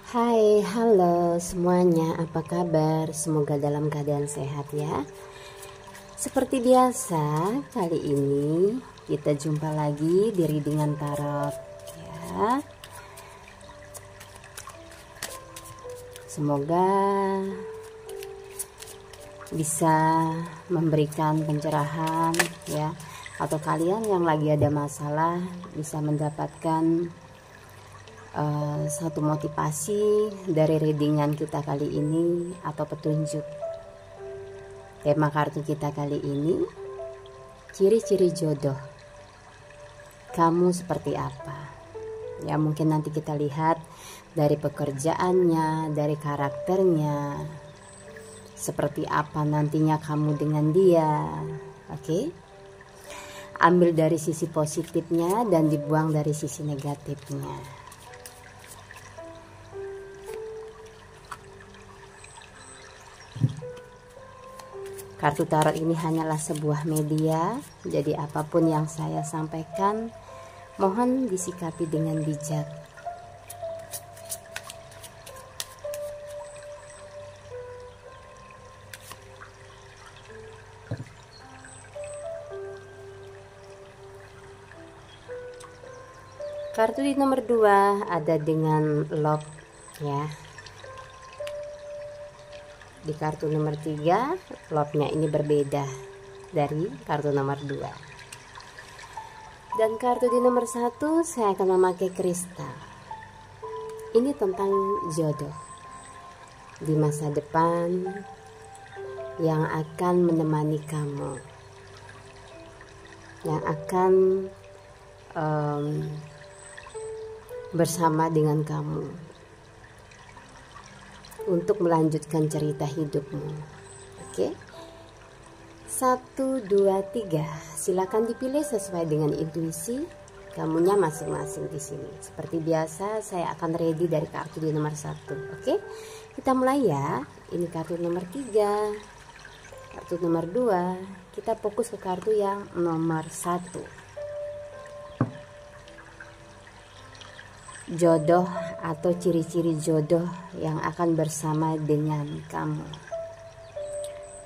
Hai, halo semuanya, apa kabar? Semoga dalam keadaan sehat ya. Seperti biasa, kali ini kita jumpa lagi di readingan tarot ya. Semoga bisa memberikan pencerahan ya, atau kalian yang lagi ada masalah bisa mendapatkan satu motivasi dari readingan kita kali ini atau petunjuk. Tema kartu kita kali ini, ciri-ciri jodoh. Kamu seperti apa? Ya, mungkin nanti kita lihat dari pekerjaannya, dari karakternya, seperti apa nantinya kamu dengan dia. Oke? Ambil dari sisi positifnya dan dibuang dari sisi negatifnya. Kartu tarot ini hanyalah sebuah media, jadi apapun yang saya sampaikan, mohon disikapi dengan bijak. Kartu di nomor 2 ada dengan love ya. Di kartu nomor 3, love-nya ini berbeda dari kartu nomor 2. Dan kartu di nomor 1 saya akan memakai kristal. Ini tentang jodoh di masa depan yang akan menemani kamu, yang akan bersama dengan kamu untuk melanjutkan cerita hidupmu. Oke? 1, 2, 3. Silakan dipilih sesuai dengan intuisi kamunya masing-masing di sini. Seperti biasa, saya akan ready dari kartu di nomor 1. Oke? Kita mulai ya. Ini kartu nomor 3. Kartu nomor 2. Kita fokus ke kartu yang nomor 1. Jodoh atau ciri-ciri jodoh yang akan bersama dengan kamu.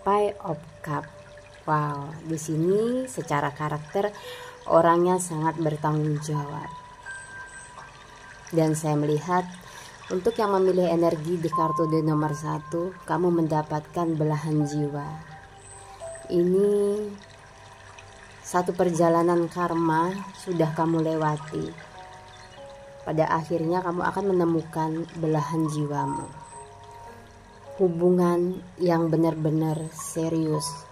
Five of Cups. Wow, di sini secara karakter orangnya sangat bertanggung jawab. Dan saya melihat untuk yang memilih energi di kartu di nomor 1, kamu mendapatkan belahan jiwa. Ini satu perjalanan karma sudah kamu lewati. Pada akhirnya kamu akan menemukan belahan jiwamu. Hubungan yang benar-benar serius.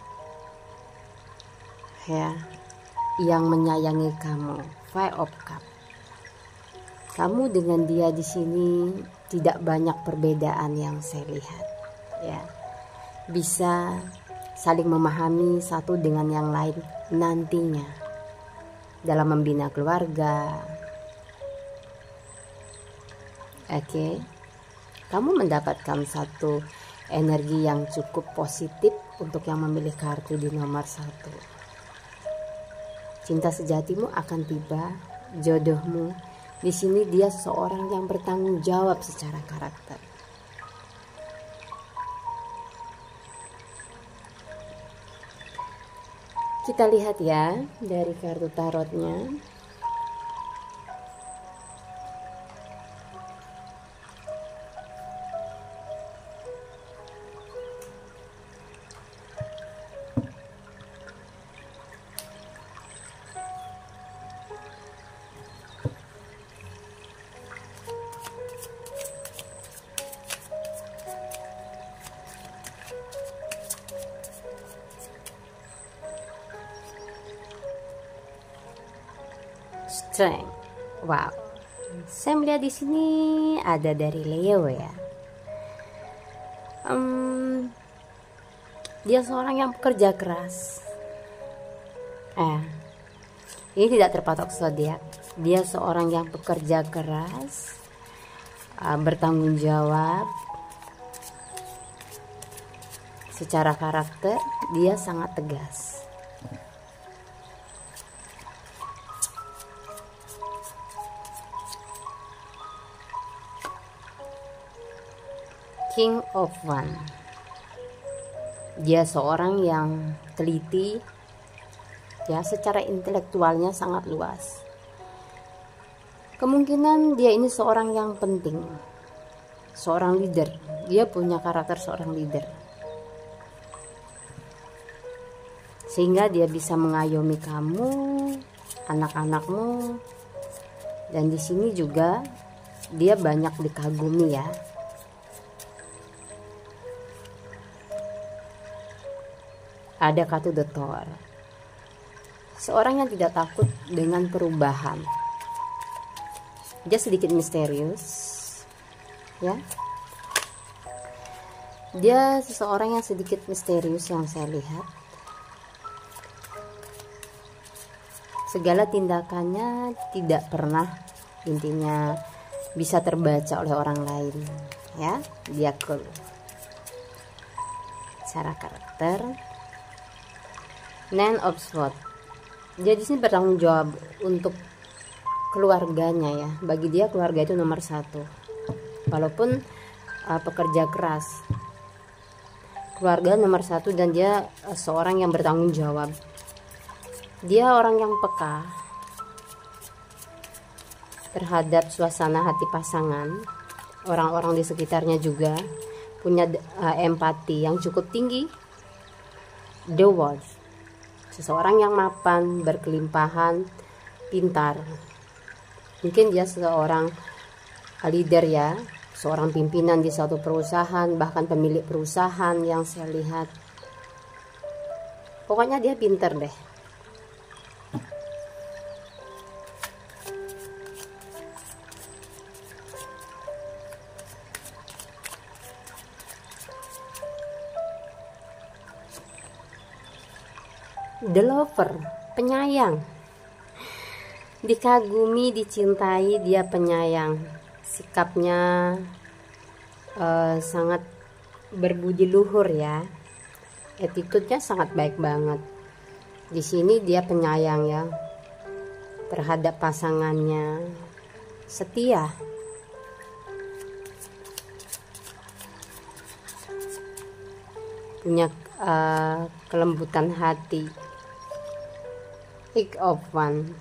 Ya, yang menyayangi kamu. Five of Cups. Kamu dengan dia di sini tidak banyak perbedaan yang saya lihat. Ya. Bisa saling memahami satu dengan yang lain nantinya dalam membina keluarga. Oke, kamu mendapatkan satu energi yang cukup positif untuk yang memilih kartu di nomor 1. Cinta sejatimu akan tiba, jodohmu. Di sini dia seorang yang bertanggung jawab secara karakter. Kita lihat ya dari kartu tarotnya. Strength. Wow. Saya melihat di sini ada dari Leo ya. Dia seorang yang pekerja keras. Ini tidak terpatok zodiak. Dia seorang yang pekerja keras, bertanggung jawab. Secara karakter dia sangat tegas. King of One. Dia seorang yang teliti, ya, secara intelektualnya sangat luas. Kemungkinan dia ini seorang yang penting, seorang leader. Dia punya karakter seorang leader, sehingga dia bisa mengayomi kamu, anak-anakmu. Dan di sini juga dia banyak dikagumi, ya. Ada kartu The Tower. Seorang yang tidak takut dengan perubahan. Dia sedikit misterius, ya. Dia seseorang yang sedikit misterius yang saya lihat. Segala tindakannya tidak pernah intinya bisa terbaca oleh orang lain, ya. Dia cool. Secara karakter, Nine of Swords. Dia di sini bertanggung jawab untuk keluarganya, ya. Bagi dia keluarga itu nomor satu. Walaupun pekerja keras, keluarga nomor satu, dan dia seorang yang bertanggung jawab. Dia orang yang peka terhadap suasana hati pasangan. Orang-orang di sekitarnya juga punya empati yang cukup tinggi. The World. Seseorang yang mapan, berkelimpahan, pintar. Mungkin dia seorang leader, ya, seorang pimpinan di suatu perusahaan, bahkan pemilik perusahaan yang saya lihat. Pokoknya dia pintar deh. The Lover, penyayang. Dikagumi, dicintai, dia penyayang. Sikapnya sangat berbudi luhur, ya. Attitude-nya sangat baik banget. Di sini dia penyayang, ya, terhadap pasangannya. Setia. Punya kelembutan hati. Eight of One.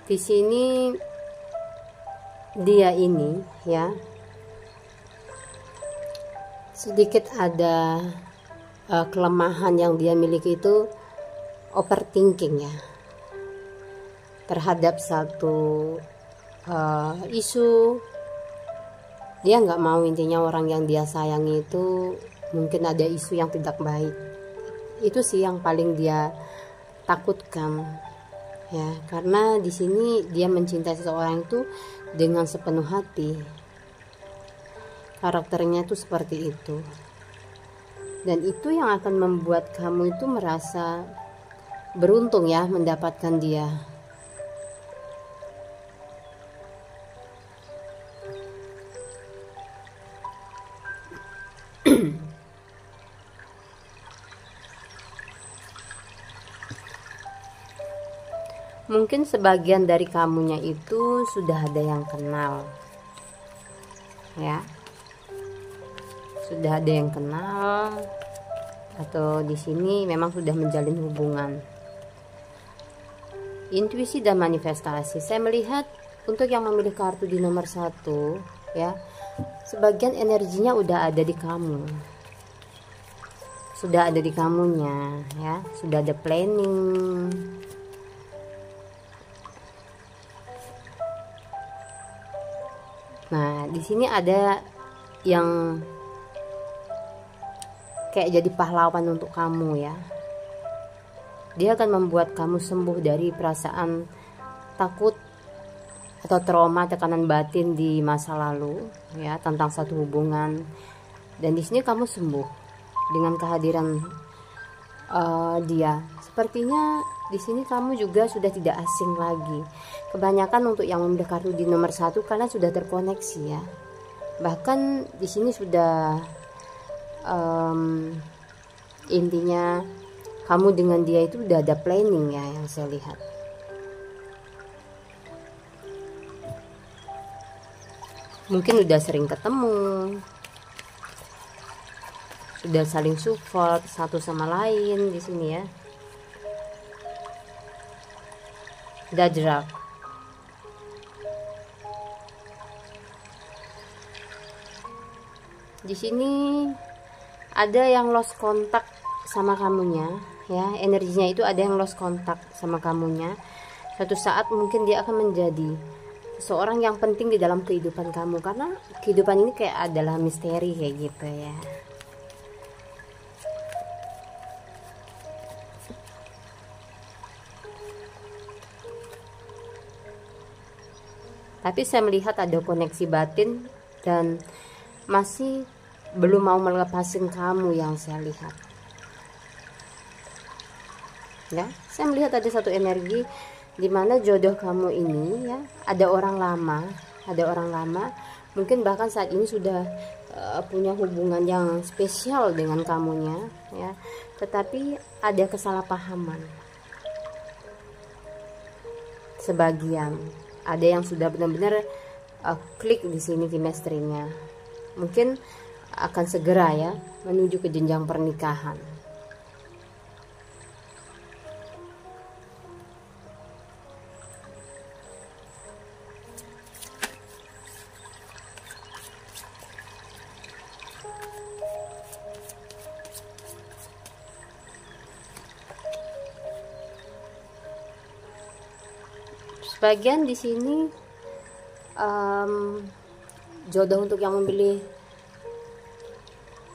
Di sini dia ini, ya, sedikit ada kelemahan yang dia miliki, itu overthinking, ya, terhadap satu isu. Dia nggak mau intinya orang yang dia sayangi itu mungkin ada isu yang tidak baik. Itu sih yang paling dia takutkan, ya, karena di sini dia mencintai seseorang itu dengan sepenuh hati. Karakternya itu seperti itu, dan itu yang akan membuat kamu itu merasa beruntung, ya, mendapatkan dia. Mungkin sebagian dari kamunya itu sudah ada yang kenal, ya, sudah ada yang kenal, atau di sini memang sudah menjalin hubungan. Intuisi dan manifestasi, saya melihat untuk yang memilih kartu di nomor 1, ya, sebagian energinya udah ada di kamu, sudah ada di kamunya, ya, sudah ada planning. Nah, di sini ada yang kayak jadi pahlawan untuk kamu, ya. Dia akan membuat kamu sembuh dari perasaan takut atau trauma, tekanan batin di masa lalu, ya, tentang satu hubungan. Dan di sini kamu sembuh dengan kehadiran dia. Sepertinya di sini kamu juga sudah tidak asing lagi. Kebanyakan untuk yang memilih kartu di nomor 1, kalian sudah terkoneksi, ya. Bahkan di sini sudah intinya kamu dengan dia itu udah ada planning, ya, yang saya lihat. Mungkin udah sering ketemu, sudah saling support satu sama lain di sini ya. Dajrak. Di sini ada yang lost kontak sama kamunya ya, energinya itu ada yang lost kontak sama kamunya. Suatu saat mungkin dia akan menjadi seorang yang penting di dalam kehidupan kamu, karena kehidupan ini kayak adalah misteri kayak gitu ya. Tapi saya melihat ada koneksi batin dan masih belum mau melepasin kamu yang saya lihat. Ya, saya melihat ada satu energi di mana jodoh kamu ini ya, ada orang lama, mungkin bahkan saat ini sudah punya hubungan yang spesial dengan kamunya ya, tetapi ada kesalahpahaman. Sebagian ada yang sudah benar-benar klik di sini chemistry-nya. Mungkin akan segera ya menuju ke jenjang pernikahan. Sebagian di sini jodoh untuk yang memilih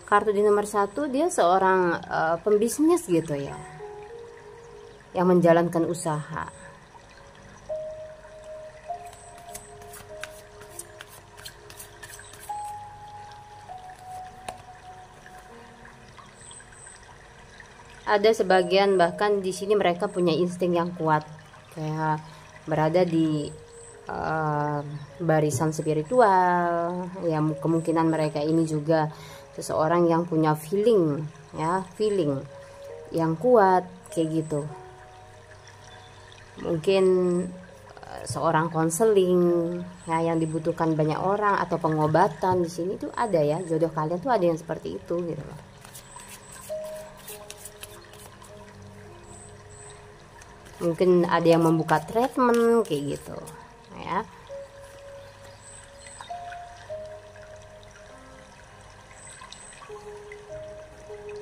kartu di nomor 1, dia seorang pembisnis gitu ya, yang menjalankan usaha. Ada sebagian bahkan di sini mereka punya insting yang kuat, kayak berada di barisan spiritual ya. Kemungkinan mereka ini juga seseorang yang punya feeling ya, feeling yang kuat kayak gitu. Mungkin seorang konseling ya, yang dibutuhkan banyak orang, atau pengobatan. Di sini tuh ada ya, jodoh kalian tuh ada yang seperti itu gitu loh. Mungkin ada yang membuka treatment kayak gitu ya.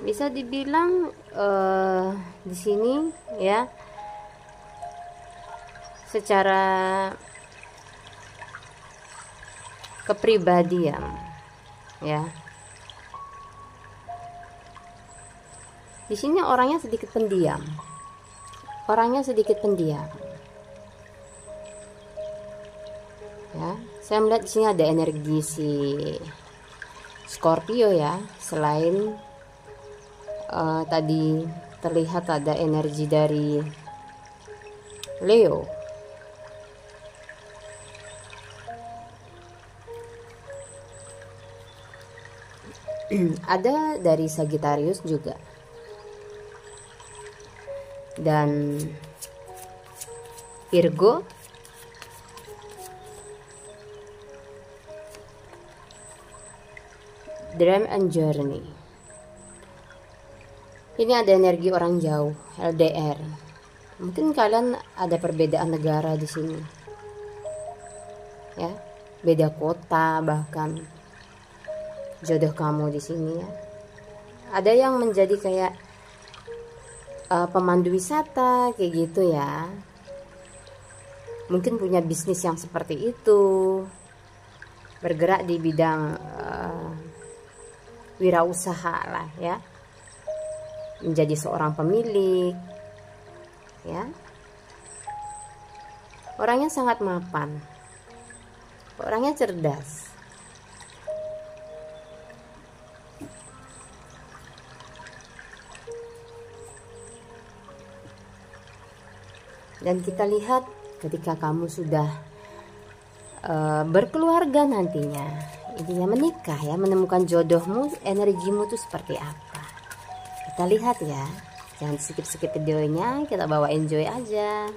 Bisa dibilang di sini ya, secara kepribadian ya, di sini orangnya sedikit pendiam. Ya, saya melihat di sini ada energi si Scorpio ya. Selain tadi terlihat ada energi dari Leo. Ada dari Sagittarius juga. Dan Virgo, Dream and Journey. Ini ada energi orang jauh, LDR. Mungkin kalian ada perbedaan negara di sini, ya, beda kota bahkan. Jodoh kamu di sini ya. Ada yang menjadi kayak pemandu wisata kayak gitu ya. Mungkin punya bisnis yang seperti itu, bergerak di bidang wirausaha lah ya, menjadi seorang pemilik ya. Orangnya sangat mapan, orangnya cerdas. Dan kita lihat ketika kamu sudah berkeluarga nantinya, intinya menikah ya, menemukan jodohmu, energimu tuh seperti apa. Kita lihat ya, jangan skip videonya, kita bawa enjoy aja.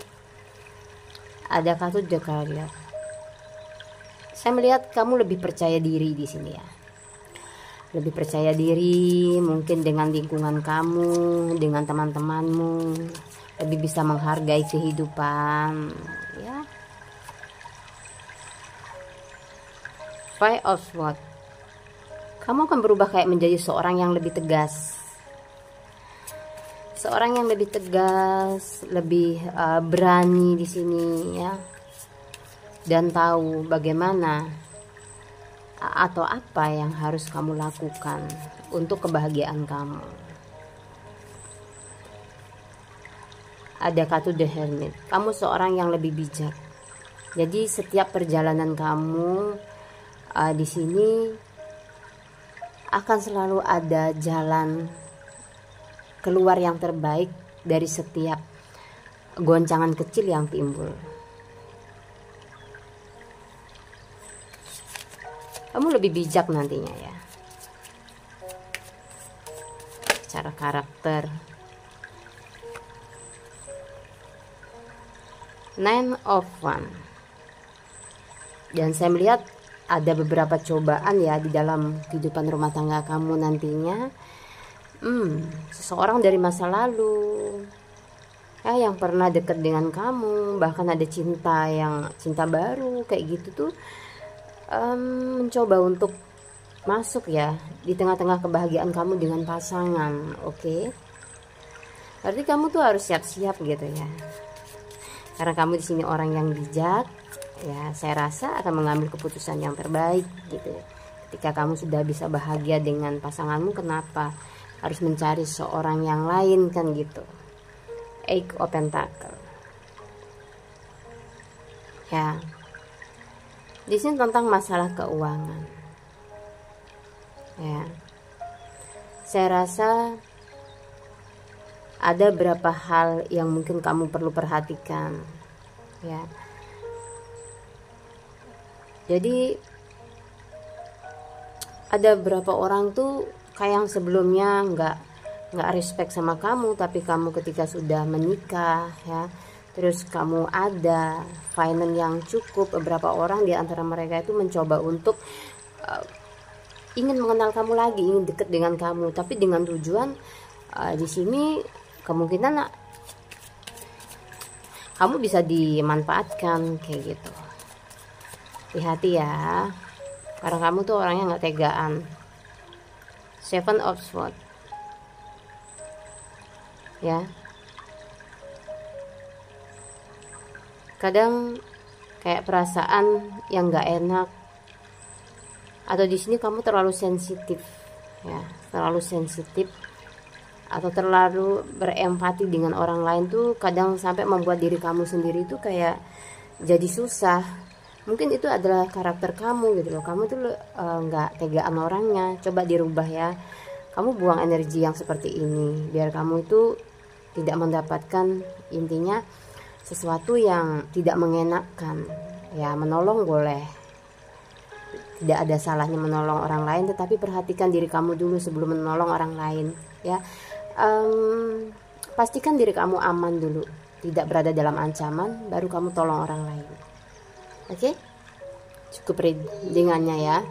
Ada kartu The Career, Saya melihat kamu lebih percaya diri di sini ya. Lebih percaya diri mungkin dengan lingkungan kamu, dengan teman-temanmu, lebih bisa menghargai kehidupan ya. Five of Swords. Kamu akan berubah kayak menjadi seorang yang lebih tegas. Seorang yang lebih tegas, lebih berani di sini ya. Dan tahu bagaimana atau apa yang harus kamu lakukan untuk kebahagiaan kamu. Ada kartu The Hermit. Kamu seorang yang lebih bijak. Jadi setiap perjalanan kamu di sini akan selalu ada jalan keluar yang terbaik dari setiap goncangan kecil yang timbul. Kamu lebih bijak nantinya ya. Secara karakter. Nine of Wands. Dan saya melihat ada beberapa cobaan ya di dalam kehidupan rumah tangga kamu nantinya. Seseorang dari masa lalu ya, yang pernah dekat dengan kamu, bahkan ada cinta baru kayak gitu tuh, mencoba untuk masuk ya di tengah-tengah kebahagiaan kamu dengan pasangan. Oke. Berarti kamu tuh harus siap-siap gitu ya. Karena kamu di sini orang yang bijak, ya saya rasa akan mengambil keputusan yang terbaik gitu. Ketika kamu sudah bisa bahagia dengan pasanganmu, kenapa harus mencari seorang yang lain kan gitu. Eight of Pentacles. Ya. Di sini tentang masalah keuangan. Ya. Saya rasa ada beberapa hal yang mungkin kamu perlu perhatikan. Ya. Jadi ada beberapa orang tuh kayak yang sebelumnya nggak respect sama kamu, tapi kamu ketika sudah menikah ya, terus kamu ada finance yang cukup, beberapa orang di antara mereka itu mencoba untuk ingin mengenal kamu lagi, ingin dekat dengan kamu, tapi dengan tujuan di sini kemungkinan kamu bisa dimanfaatkan kayak gitu. Hati-hati ya, karena kamu tuh orangnya nggak tegaan. Seven of Swords. Ya. Kadang kayak perasaan yang nggak enak, atau di sini kamu terlalu sensitif ya, terlalu sensitif atau terlalu berempati dengan orang lain tuh kadang sampai membuat diri kamu sendiri tuh kayak jadi susah. Mungkin itu adalah karakter kamu gitu loh. Kamu tuh nggak tegaan orangnya. Coba dirubah ya. Kamu buang energi yang seperti ini biar kamu itu tidak mendapatkan intinya sesuatu yang tidak mengenakkan. Ya, menolong boleh, tidak ada salahnya menolong orang lain, tetapi perhatikan diri kamu dulu sebelum menolong orang lain ya. Pastikan diri kamu aman dulu, tidak berada dalam ancaman, baru kamu tolong orang lain. Oke, cukup readingannya ya.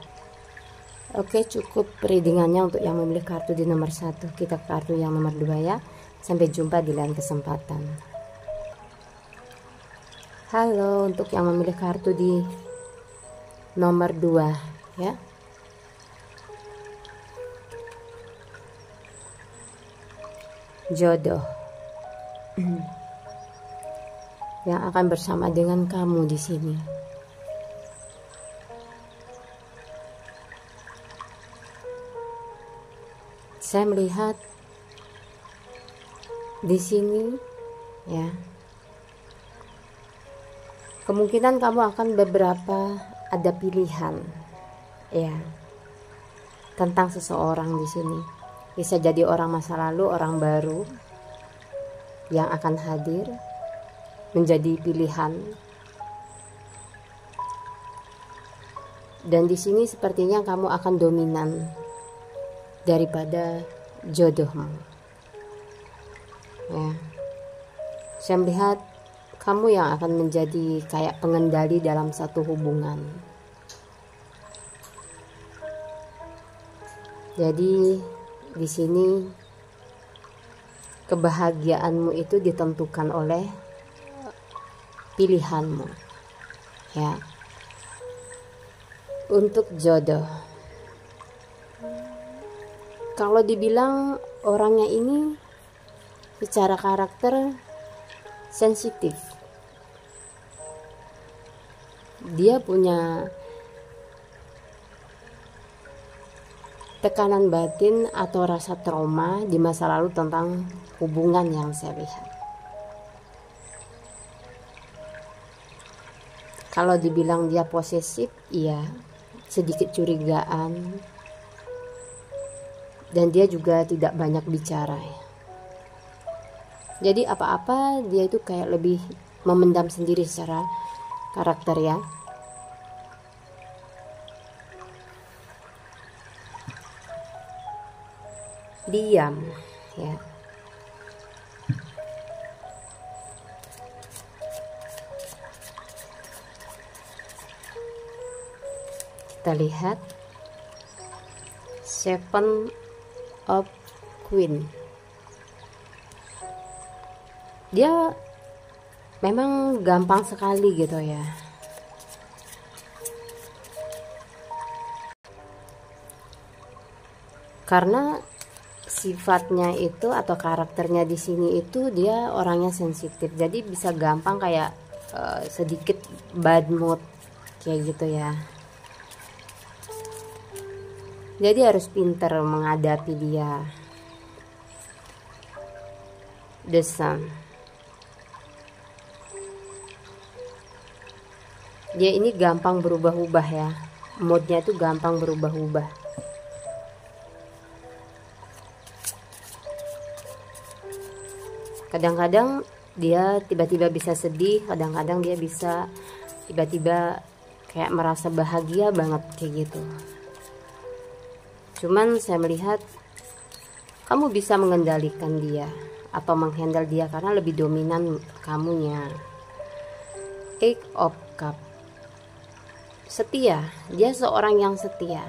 Oke, cukup readingannya untuk yang memilih kartu di nomor 1. Kita ke kartu yang nomor 2 ya. Sampai jumpa di lain kesempatan. Halo, untuk yang memilih kartu di nomor 2 ya. Jodoh yang akan bersama dengan kamu di sini. Saya melihat di sini ya, kemungkinan kamu akan beberapa ada pilihan ya tentang seseorang di sini. Bisa jadi orang masa lalu, orang baru yang akan hadir menjadi pilihan. Dan di sini sepertinya kamu akan dominan daripada jodohmu. Ya. Saya melihat kamu yang akan menjadi kayak pengendali dalam satu hubungan. Jadi di sini kebahagiaanmu itu ditentukan oleh pilihanmu, ya. Untuk jodoh, kalau dibilang orangnya ini secara karakter sensitif, dia punya tekanan batin atau rasa trauma di masa lalu tentang hubungan yang saya lihat. Kalau dibilang dia posesif, iya, sedikit curigaan, dan dia juga tidak banyak bicara, ya. Jadi apa-apa dia itu kayak lebih memendam sendiri secara karakter, ya. Diam, ya. Kita lihat Seven of Queen. Dia memang gampang sekali gitu, ya. Karena sifatnya itu atau karakternya di sini itu dia orangnya sensitif, jadi bisa gampang kayak sedikit bad mood kayak gitu, ya. Jadi harus pinter menghadapi dia. The Sun. Dia ini gampang berubah-ubah, ya. Moodnya itu gampang berubah-ubah. Kadang-kadang dia tiba-tiba bisa sedih, kadang-kadang dia bisa tiba-tiba kayak merasa bahagia banget kayak gitu. Cuman saya melihat kamu bisa mengendalikan dia atau menghandle dia karena lebih dominan kamunya. Eight of Cup. Setia, dia seorang yang setia.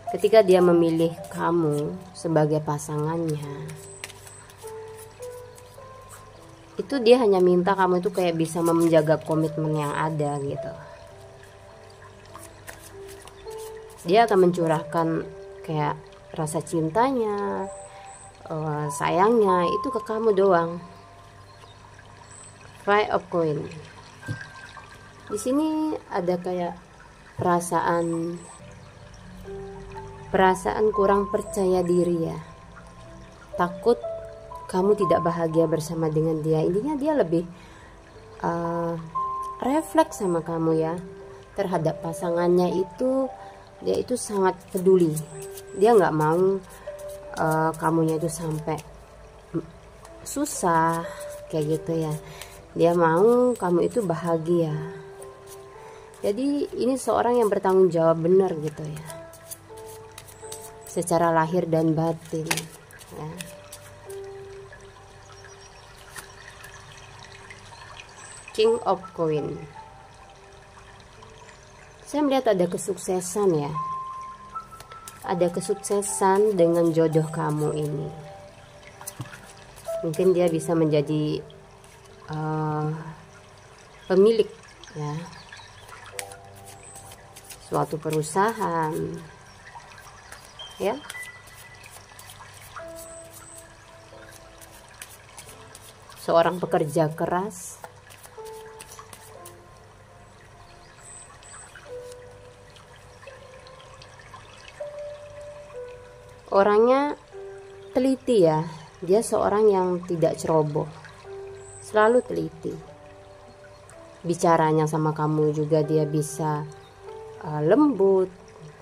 Ketika dia memilih kamu sebagai pasangannya, itu dia hanya minta kamu itu kayak bisa menjaga komitmen yang ada gitu. Dia akan mencurahkan kayak rasa cintanya, sayangnya itu ke kamu doang. Five of Coin. Di sini ada kayak perasaan kurang percaya diri, ya. Takut kamu tidak bahagia bersama dengan dia. Intinya dia lebih refleks sama kamu, ya. Terhadap pasangannya itu dia itu sangat peduli. Dia nggak mau kamunya itu sampai susah kayak gitu, ya. Dia mau kamu itu bahagia. Jadi ini seorang yang bertanggung jawab benar gitu, ya, secara lahir dan batin, ya. King of Coin. Saya melihat ada kesuksesan, ya. Ada kesuksesan dengan jodoh kamu ini. Mungkin dia bisa menjadi pemilik, ya, suatu perusahaan, ya. Seorang pekerja keras. Orangnya teliti, ya. Dia seorang yang tidak ceroboh, selalu teliti. Bicaranya sama kamu juga dia bisa lembut.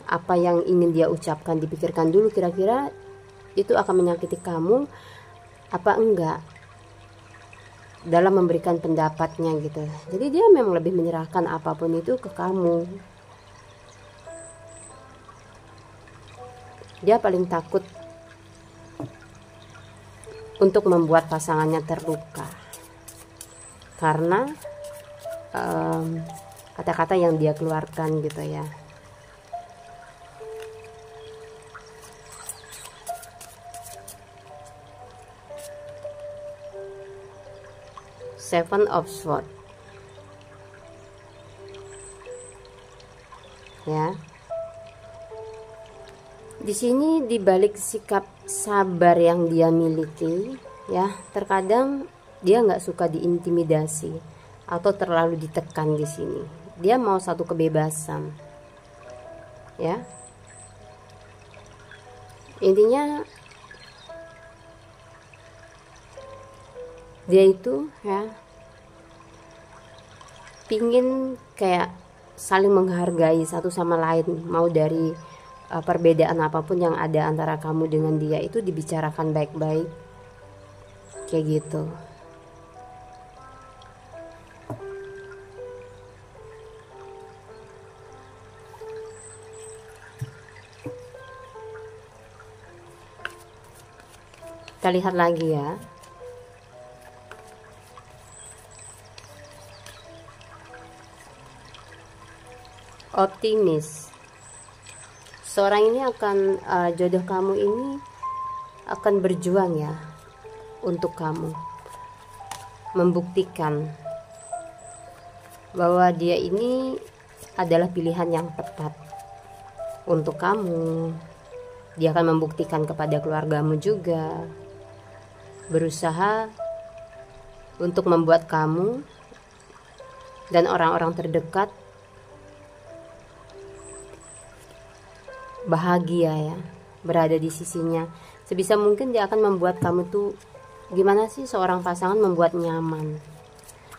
Apa yang ingin dia ucapkan dipikirkan dulu, kira-kira itu akan menyakiti kamu apa enggak, dalam memberikan pendapatnya gitu. Jadi dia memang lebih menyerahkan apapun itu ke kamu. Dia paling takut untuk membuat pasangannya terluka karena kata-kata yang dia keluarkan gitu, ya. Seven of Swords. Ya. Di sini dibalik sikap sabar yang dia miliki, ya, terkadang dia nggak suka diintimidasi atau terlalu ditekan di sini. Dia mau satu kebebasan, ya. Intinya dia itu, ya, pingin kayak saling menghargai satu sama lain, mau dari perbedaan apapun yang ada antara kamu dengan dia itu dibicarakan baik-baik, kayak gitu. Kita lihat lagi ya. Optimis. Seorang ini akan jodoh kamu ini akan berjuang ya untuk kamu, membuktikan bahwa dia ini adalah pilihan yang tepat untuk kamu. Dia akan membuktikan kepada keluargamu juga, berusaha untuk membuat kamu dan orang-orang terdekat bahagia ya, berada di sisinya. Sebisa mungkin dia akan membuat kamu tuh, gimana sih seorang pasangan membuat nyaman,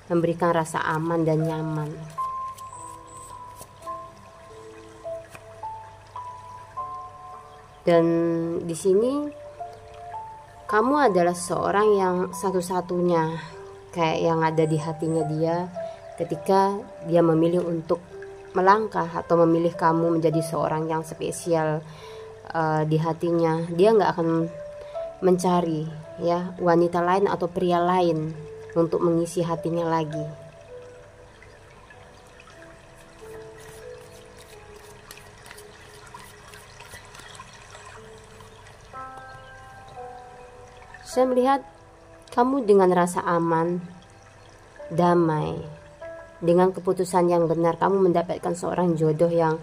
memberikan rasa aman dan nyaman. Dan di sini kamu adalah seorang yang satu-satunya kayak yang ada di hatinya dia ketika dia memilih untuk melangkah atau memilih kamu menjadi seorang yang spesial di hatinya. Dia nggak akan mencari ya wanita lain atau pria lain untuk mengisi hatinya lagi. Saya melihat kamu dengan rasa aman, damai, dengan keputusan yang benar. Kamu mendapatkan seorang jodoh yang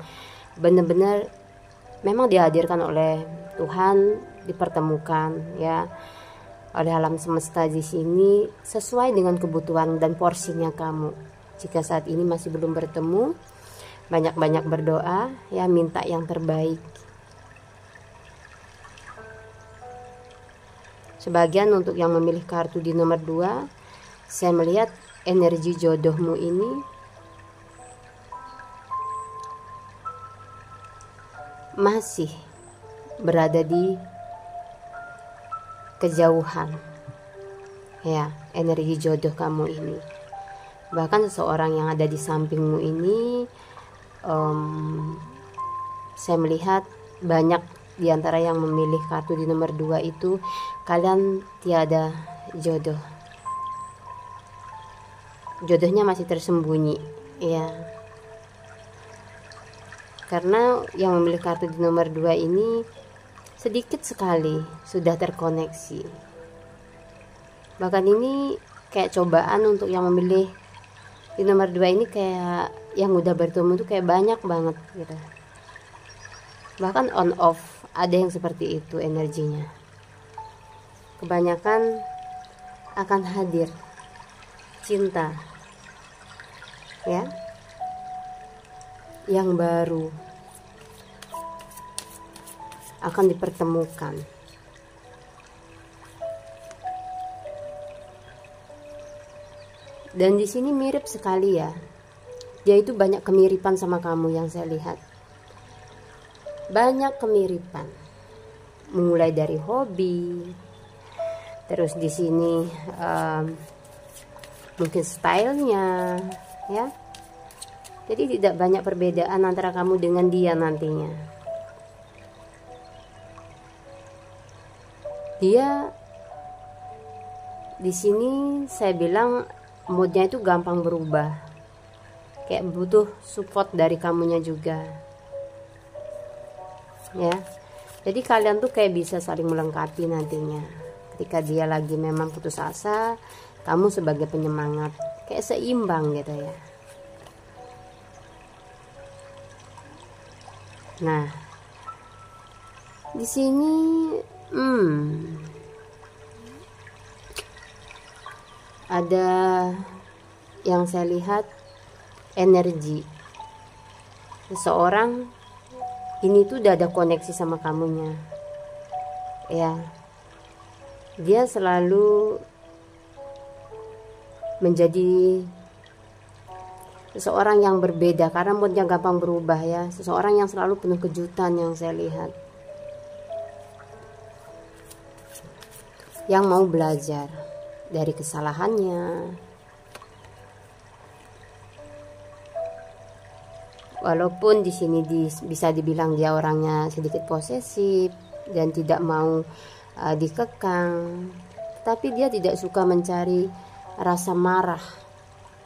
benar-benar memang dihadirkan oleh Tuhan, dipertemukan ya oleh alam semesta di sini sesuai dengan kebutuhan dan porsinya kamu. Jika saat ini masih belum bertemu, banyak-banyak berdoa ya, minta yang terbaik. Sebagian untuk yang memilih kartu di nomor 2, saya melihat energi jodohmu ini masih berada di kejauhan ya, energi jodoh kamu ini. Bahkan seseorang yang ada di sampingmu ini saya melihat banyak di antara yang memilih kartu di nomor 2 itu kalian tiada jodoh. Jodohnya masih tersembunyi ya. Karena yang memilih kartu di nomor 2 ini sedikit sekali sudah terkoneksi. Bahkan ini kayak cobaan untuk yang memilih di nomor 2 ini, kayak yang udah bertemu tuh kayak banyak banget gitu. Bahkan on off ada yang seperti itu energinya. Kebanyakan akan hadir cinta ya yang baru akan dipertemukan. Dan di sini mirip sekali ya. Dia itu banyak kemiripan sama kamu yang saya lihat. Banyak kemiripan. Mulai dari hobi, terus di sini mungkin stylenya ya. Jadi tidak banyak perbedaan antara kamu dengan dia nantinya. Dia di sini saya bilang moodnya itu gampang berubah, kayak butuh support dari kamunya juga ya. Jadi kalian tuh kayak bisa saling melengkapi nantinya. Ketika dia lagi memang putus asa, kamu sebagai penyemangat, kayak seimbang gitu ya. Nah, di sini ada yang saya lihat energi seseorang ini tuh udah ada koneksi sama kamunya ya. Dia selalu menjadi seseorang yang berbeda karena moodnya gampang berubah ya. Seseorang yang selalu penuh kejutan yang saya lihat, yang mau belajar dari kesalahannya. Walaupun di sini bisa dibilang dia orangnya sedikit posesif dan tidak mau dikekang, tapi dia tidak suka mencari rasa marah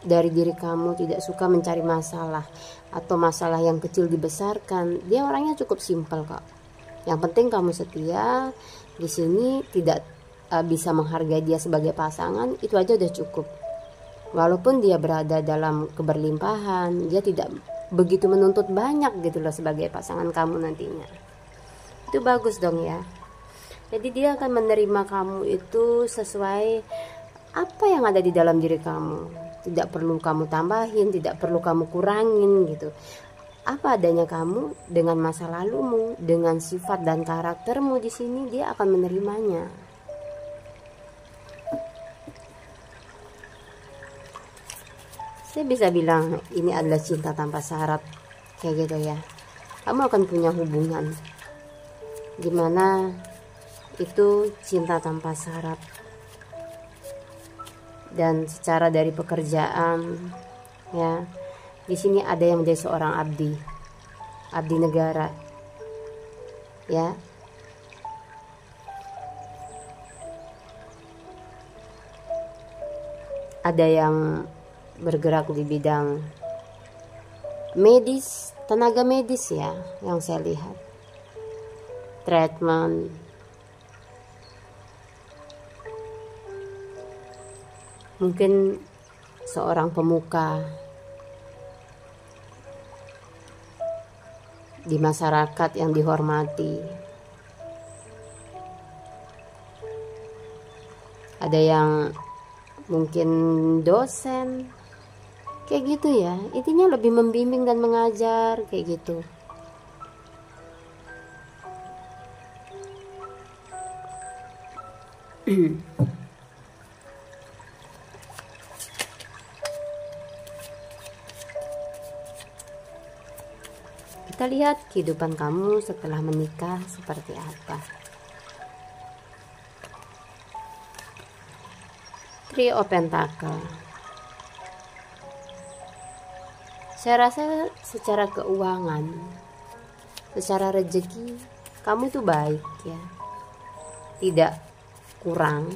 dari diri kamu, tidak suka mencari masalah atau masalah yang kecil dibesarkan. Dia orangnya cukup simpel kok. Yang penting kamu setia. Di sini tidak bisa menghargai dia sebagai pasangan, itu aja udah cukup. Walaupun dia berada dalam keberlimpahan, dia tidak begitu menuntut banyak gitu loh sebagai pasangan kamu nantinya. Itu bagus dong ya. Jadi dia akan menerima kamu itu sesuai apa yang ada di dalam diri kamu. Tidak perlu kamu tambahin, tidak perlu kamu kurangin gitu. Apa adanya kamu dengan masa lalumu, dengan sifat dan karaktermu di sini, dia akan menerimanya. Saya bisa bilang ini adalah cinta tanpa syarat kayak gitu ya. Kamu akan punya hubungan dimana itu cinta tanpa syarat, dan secara dari pekerjaan ya, di sini ada yang menjadi seorang abdi negara ya. Ada yang bergerak di bidang medis, tenaga medis ya, yang saya lihat, treatment. Mungkin seorang pemuka di masyarakat yang dihormati. Ada yang mungkin dosen, kayak gitu ya. Intinya lebih membimbing dan mengajar kayak gitu. Kita lihat kehidupan kamu setelah menikah seperti apa. Three of Pentacle. Saya rasa secara keuangan, secara rezeki, kamu itu baik ya, tidak kurang.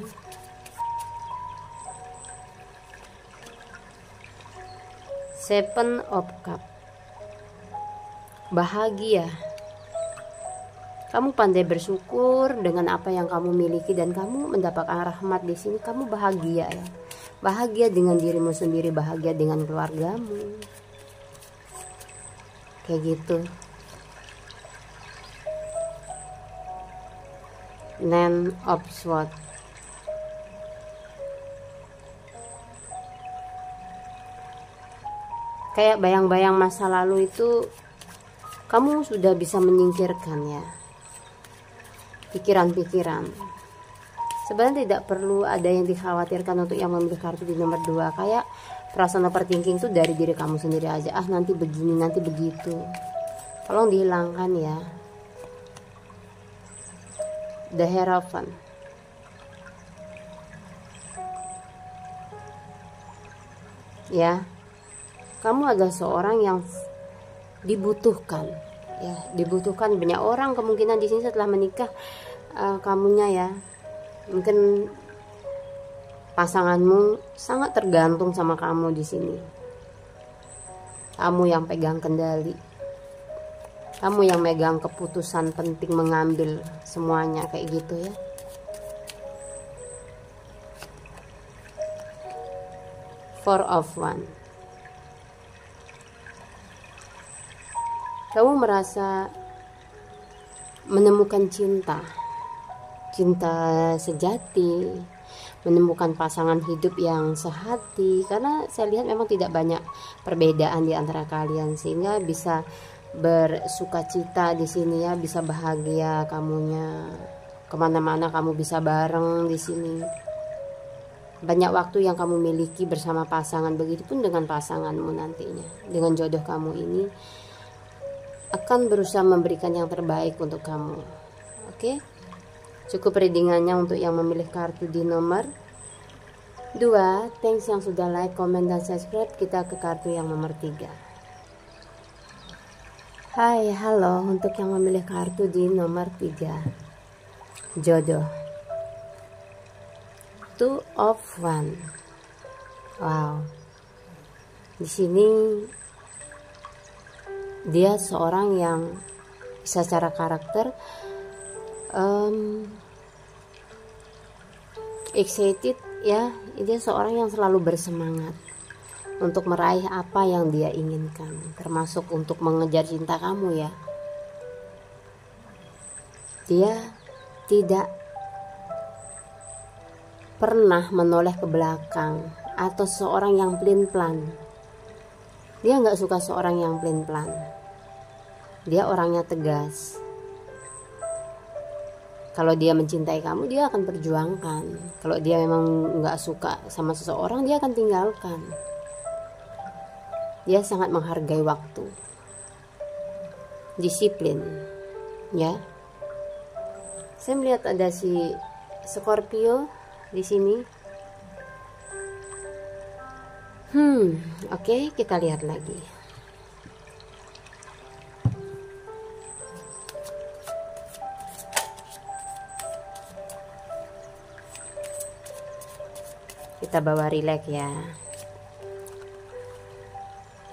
Seven of Cup. Bahagia. Kamu pandai bersyukur dengan apa yang kamu miliki dan kamu mendapatkan rahmat di sini. Kamu bahagia ya. Bahagia dengan dirimu sendiri, bahagia dengan keluargamu. Kayak gitu. Nine of Swords. Kayak bayang-bayang masa lalu itu kamu sudah bisa menyingkirkan ya, pikiran-pikiran. Sebenarnya tidak perlu ada yang dikhawatirkan untuk yang memilih kartu di nomor 2. Kayak perasaan overthinking itu dari diri kamu sendiri aja. Ah, nanti begini, nanti begitu. Tolong dihilangkan ya. The Hierophant. Ya, kamu adalah seorang yang dibutuhkan ya, dibutuhkan banyak orang kemungkinan di sini setelah menikah. Kamunya ya, mungkin pasanganmu sangat tergantung sama kamu di sini. Kamu yang pegang kendali, kamu yang megang keputusan penting, mengambil semuanya kayak gitu ya. Four of Wands. Kamu merasa menemukan cinta sejati, menemukan pasangan hidup yang sehati, karena saya lihat memang tidak banyak perbedaan di antara kalian, sehingga bisa bersukacita di sini ya, bisa bahagia kamunya, kemana-mana kamu bisa bareng di sini. Banyak waktu yang kamu miliki bersama pasangan, begitupun dengan pasanganmu nantinya, dengan jodoh kamu ini akan berusaha memberikan yang terbaik untuk kamu. Oke? Cukup readingannya untuk yang memilih kartu di nomor 2. Thanks yang sudah like, comment, dan subscribe. Kita ke kartu yang nomor 3. Hai, halo untuk yang memilih kartu di nomor 3. Jodoh. Two of Wands. Wow. Di sini dia seorang yang secara karakter excited ya. Dia seorang yang selalu bersemangat untuk meraih apa yang dia inginkan, termasuk untuk mengejar cinta kamu ya. Dia tidak pernah menoleh ke belakang atau seorang yang pelin-pelan. Dia nggak suka seorang yang pelin-pelan. Dia orangnya tegas. Kalau dia mencintai kamu, dia akan perjuangkan. Kalau dia memang nggak suka sama seseorang, dia akan tinggalkan. Dia sangat menghargai waktu, disiplin, ya. Saya melihat ada si Scorpio di sini. Oke, kita lihat lagi. Kita bawa relax ya.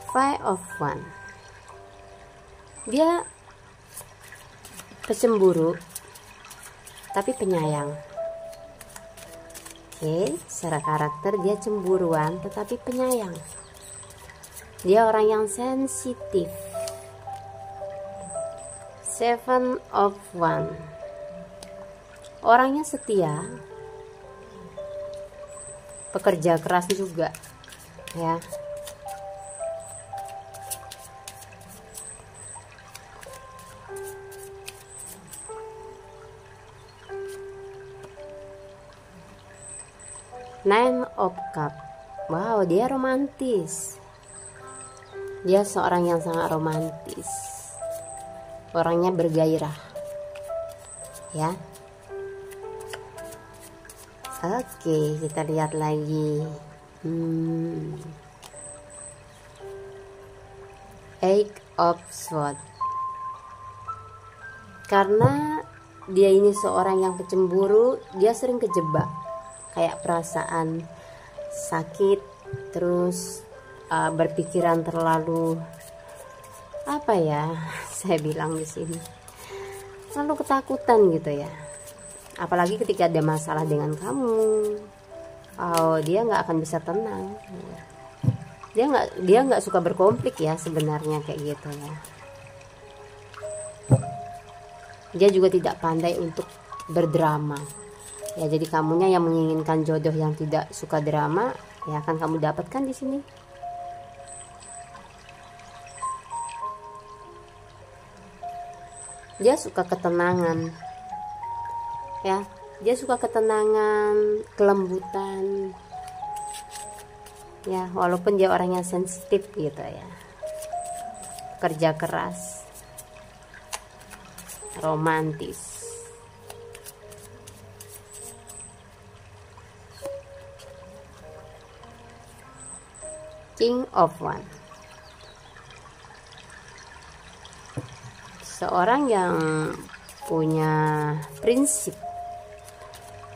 Five of Wands. Dia pecemburu tapi penyayang. Oke, secara karakter dia cemburuan tetapi penyayang. Dia orang yang sensitif. Seven of Wands. Orangnya setia, pekerja keras juga ya. Nine of Cups. Wow, dia romantis. Dia seorang yang sangat romantis. Orangnya bergairah. Ya. Oke, kita lihat lagi. Eight of Swords. Karena dia ini seorang yang pecemburu, dia sering kejebak. Kayak perasaan sakit, terus berpikiran terlalu apa ya, saya bilang di sini, terlalu ketakutan gitu ya. Apalagi ketika ada masalah dengan kamu, dia nggak akan bisa tenang. Dia nggak suka berkonflik ya sebenarnya, kayak gitu ya. Dia juga tidak pandai untuk berdrama. Ya, jadi kamunya yang menginginkan jodoh yang tidak suka drama, ya akan kamu dapatkan di sini. Dia suka ketenangan. Ya, dia suka ketenangan, kelembutan. Ya, walaupun dia orangnya sensitif gitu ya. Kerja keras. Romantis. King of Wands. Seorang yang punya prinsip,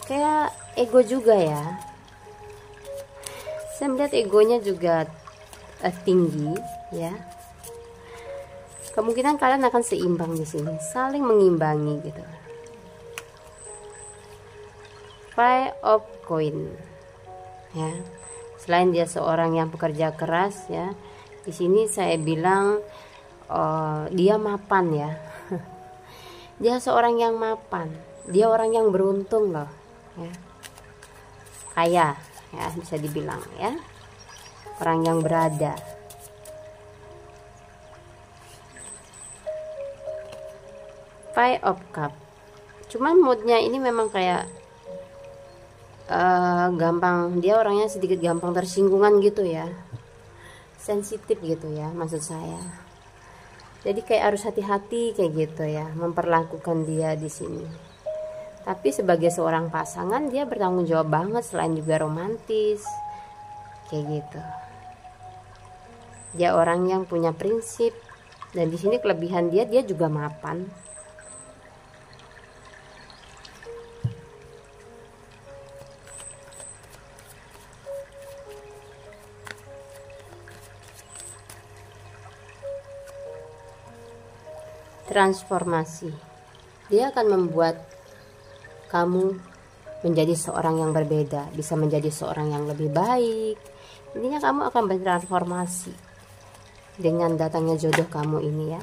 kayak ego juga ya. Saya melihat egonya juga tinggi ya. Kemungkinan kalian akan seimbang di sini, saling mengimbangi gitu. Five of Coins ya. Selain dia seorang yang pekerja keras ya, di sini saya bilang dia mapan ya. Dia seorang yang mapan, dia orang yang beruntung loh ya, kaya ya bisa dibilang ya, orang yang berada. Five of Cup, cuman moodnya ini memang kayak gampang, dia orangnya sedikit gampang tersinggungan gitu ya, sensitif gitu ya maksud saya. Jadi kayak harus hati-hati kayak gitu ya memperlakukan dia di sini. Tapi sebagai seorang pasangan dia bertanggung jawab banget, selain juga romantis kayak gitu. Dia orang yang punya prinsip, dan di sini kelebihan dia juga mapan. Transformasi, dia akan membuat kamu menjadi seorang yang berbeda, bisa menjadi seorang yang lebih baik. Intinya kamu akan bertransformasi dengan datangnya jodoh kamu ini ya.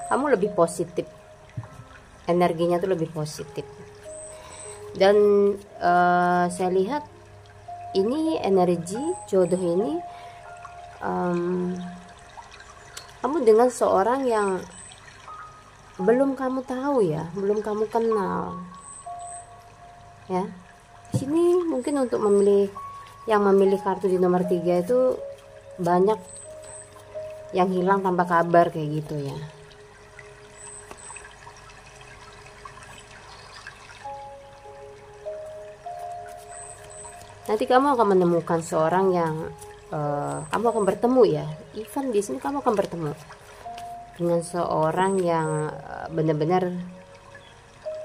Kamu lebih positif, energinya tuh lebih positif. Dan saya lihat ini energi jodoh ini kamu dengan seorang yang belum kamu tahu ya, belum kamu kenal ya. Di sini mungkin untuk memilih, yang memilih kartu di nomor 3 itu banyak yang hilang tanpa kabar kayak gitu ya. Nanti kamu akan menemukan seorang yang kamu akan bertemu ya. Even di sini kamu akan bertemu dengan seorang yang benar-benar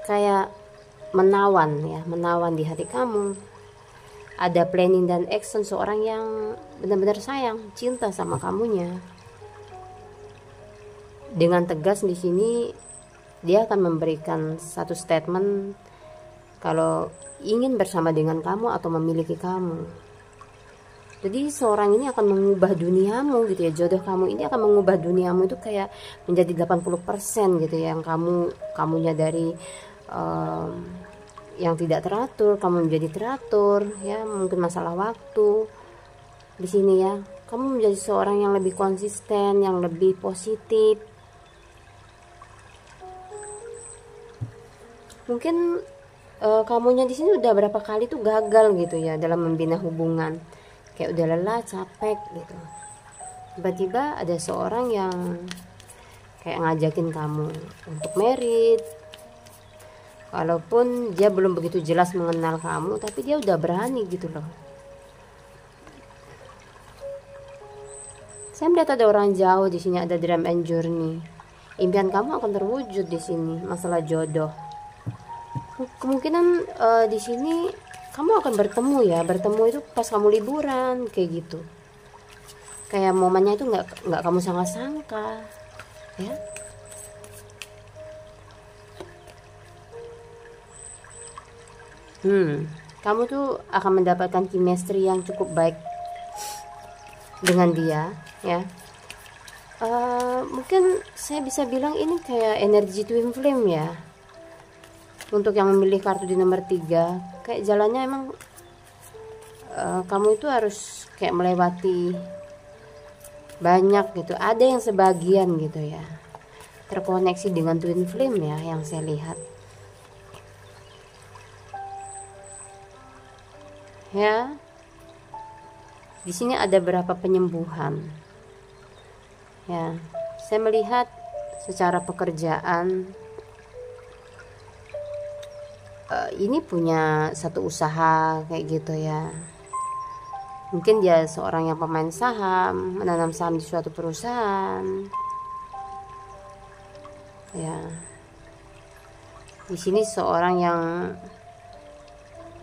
kayak menawan ya, menawan di hati kamu. Ada planning dan action, seorang yang benar-benar sayang, cinta sama kamunya. Dengan tegas di sini dia akan memberikan satu statement kalau ingin bersama dengan kamu atau memiliki kamu. Jadi seorang ini akan mengubah duniamu gitu ya. Jodoh kamu ini akan mengubah duniamu itu kayak menjadi 80% gitu ya. Yang kamunya dari yang tidak teratur, kamu menjadi teratur ya. Mungkin masalah waktu di sini ya. Kamu menjadi seorang yang lebih konsisten, yang lebih positif. Mungkin kamunya di sini udah berapa kali tuh gagal gitu ya dalam membina hubungan, kayak udah lelah, capek gitu. Tiba-tiba ada seorang yang kayak ngajakin kamu untuk merit, walaupun dia belum begitu jelas mengenal kamu, tapi dia udah berani gitu loh. Saya melihat ada orang jauh di sini, ada dream and journey. Impian kamu akan terwujud di sini, masalah jodoh. Kemungkinan di sini kamu akan bertemu ya, bertemu itu pas kamu liburan kayak gitu. Kayak momennya itu nggak kamu sangka-sangka ya. Kamu tuh akan mendapatkan chemistry yang cukup baik dengan dia ya. Mungkin saya bisa bilang ini kayak energi twin flame ya. Untuk yang memilih kartu di nomor 3, kayak jalannya emang kamu itu harus kayak melewati banyak gitu. Ada yang sebagian gitu ya terkoneksi dengan twin flame ya, yang saya lihat ya. Di sini ada berapa penyembuhan ya. Saya melihat secara pekerjaan ini punya satu usaha kayak gitu ya. Mungkin dia seorang yang pemain saham, menanam saham di suatu perusahaan ya. Di sini seorang yang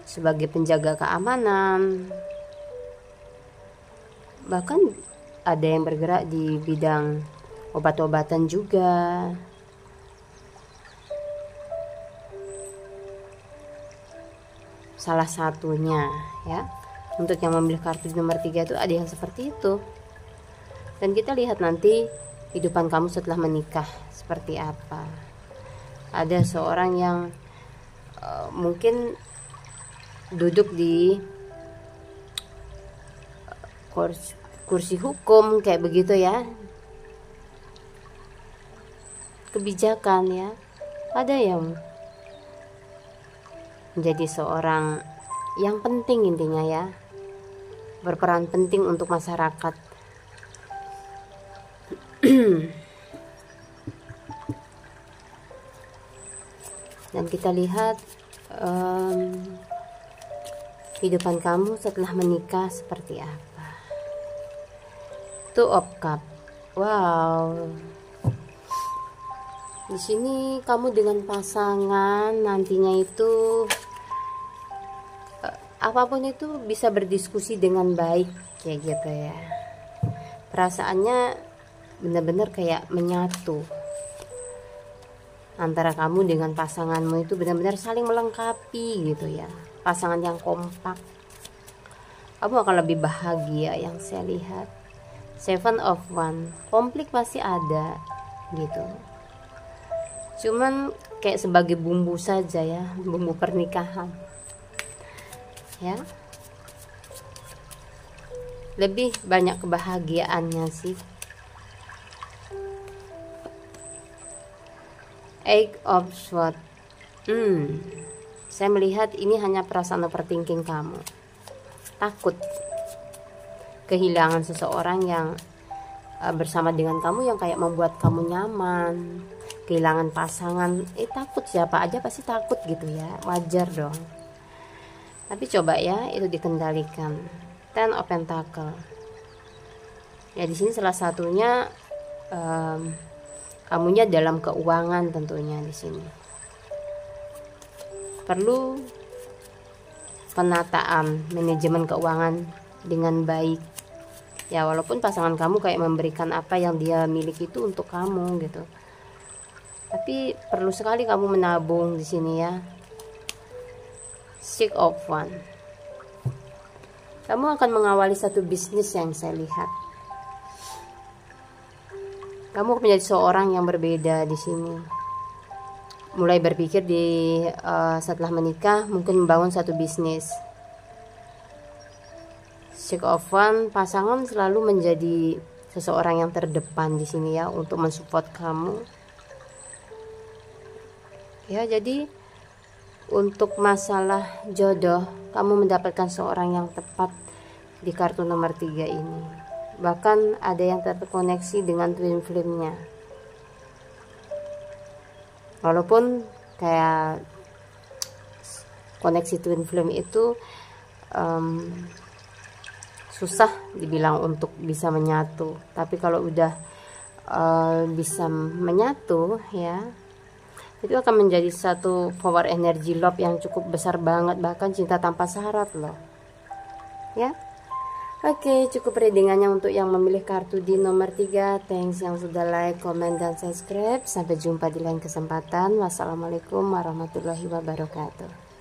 sebagai penjaga keamanan, bahkan ada yang bergerak di bidang obat-obatan juga salah satunya ya. Untuk yang memilih kartu di nomor 3 itu ada yang seperti itu. Dan kita lihat nanti kehidupan kamu setelah menikah seperti apa. Ada seorang yang mungkin duduk di kursi hukum kayak begitu ya, kebijakan ya. Ada yang menjadi seorang yang penting, intinya ya, berperan penting untuk masyarakat. Dan kita lihat kehidupan kamu setelah menikah seperti apa. Two of Cups. Wow. Di sini kamu dengan pasangan nantinya itu apapun itu bisa berdiskusi dengan baik kayak gitu ya. Perasaannya benar-benar kayak menyatu. Antara kamu dengan pasanganmu itu benar-benar saling melengkapi gitu ya. Pasangan yang kompak. Kamu akan lebih bahagia yang saya lihat. Seven of Wands. Konflik pasti ada gitu. Cuman kayak sebagai bumbu saja ya, bumbu pernikahan. Ya. Lebih banyak kebahagiaannya sih. Eight of Swords. Saya melihat ini hanya perasaan overthinking kamu. Takut kehilangan seseorang yang bersama dengan kamu yang kayak membuat kamu nyaman. Kehilangan pasangan, takut, siapa aja pasti takut gitu ya, wajar dong. Tapi coba ya itu dikendalikan. Ten of Pentacles. Ya di sini salah satunya kamunya dalam keuangan tentunya di sini. Perlu penataan manajemen keuangan dengan baik. Ya walaupun pasangan kamu kayak memberikan apa yang dia miliki itu untuk kamu gitu. Tapi perlu sekali kamu menabung di sini ya. Six of Wands. Kamu akan mengawali satu bisnis yang saya lihat. Kamu menjadi seorang yang berbeda di sini. Mulai berpikir setelah menikah mungkin membangun satu bisnis. Six of Wands, pasangan selalu menjadi seseorang yang terdepan di sini ya untuk mensupport kamu. Ya, jadi untuk masalah jodoh, kamu mendapatkan seorang yang tepat di kartu nomor 3 ini. Bahkan ada yang terkoneksi dengan twin flame-nya. Walaupun kayak koneksi twin flame itu susah dibilang untuk bisa menyatu. Tapi kalau udah bisa menyatu ya, itu akan menjadi satu power energy love yang cukup besar banget, bahkan cinta tanpa syarat loh ya. Oke, cukup readingannya untuk yang memilih kartu di nomor 3. Thanks yang sudah like, comment, dan subscribe. Sampai jumpa di lain kesempatan. Wassalamualaikum warahmatullahi wabarakatuh.